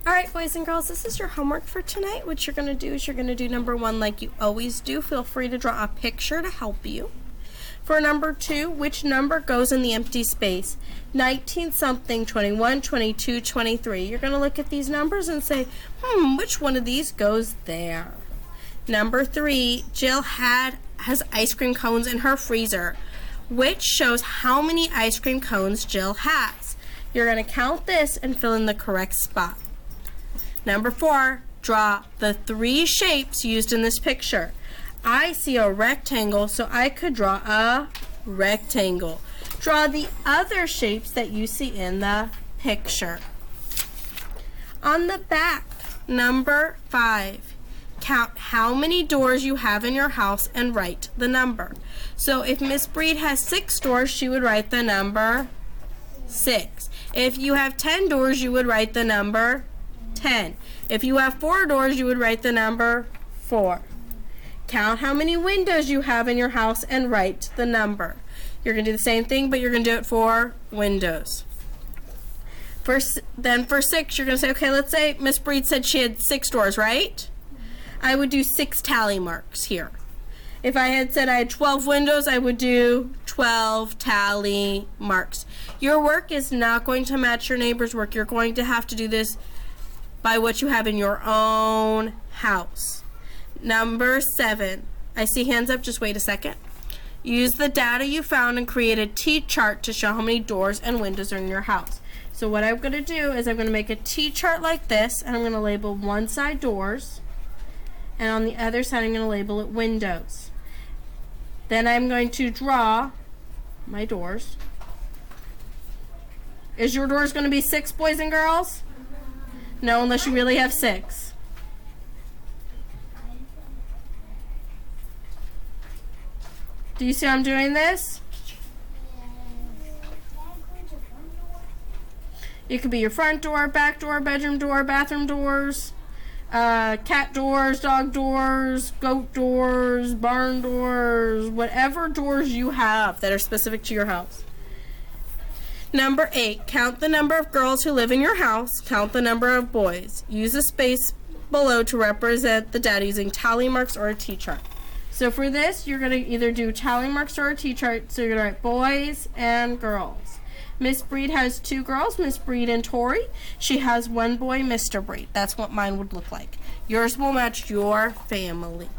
Alright, boys and girls, this is your homework for tonight. What you're going to do is you're going to do number 1 like you always do. Feel free to draw a picture to help you. For number 2, which number goes in the empty space? 19 something, 21, 22, 23. You're going to look at these numbers and say, which one of these goes there? Number 3, Jill has ice cream cones in her freezer, which shows how many ice cream cones Jill has. You're going to count this and fill in the correct spot. Number 4, draw the 3 shapes used in this picture. I see a rectangle, so I could draw a rectangle. Draw the other shapes that you see in the picture. On the back, number 5, count how many doors you have in your house and write the number. So if Miss Breed has 6 doors, she would write the number 6. If you have 10 doors, you would write the number 10. If you have 4 doors, you would write the number 4. Count how many windows you have in your house and write the number. You're going to do the same thing, but you're going to do it for windows. Then for 6, you're going to say, okay, let's say Miss Breed said she had 6 doors, right? I would do 6 tally marks here. If I had said I had 12 windows, I would do 12 tally marks. Your work is not going to match your neighbor's work. You're going to have to do this by what you have in your own house. Number 7. I see hands up, just wait a second. Use the data you found and create a T-chart to show how many doors and windows are in your house. So what I'm going to do is I'm going to make a T-chart like this, and I'm going to label one side doors, and on the other side I'm going to label it windows. Then I'm going to draw my doors. Is your doors going to be 6, boys and girls? No, unless you really have 6. Do you see how I'm doing this? It could be your front door, back door, bedroom door, bathroom doors, cat doors, dog doors, goat doors, barn doors, whatever doors you have that are specific to your house. Number 8, count the number of girls who live in your house. Count the number of boys. Use a space below to represent the data using tally marks or a T-chart. So for this, you're going to either do tally marks or a T-chart. So you're going to write boys and girls. Miss Breed has 2 girls, Miss Breed and Tori. She has 1 boy, Mr. Breed. That's what mine would look like. Yours will match your family.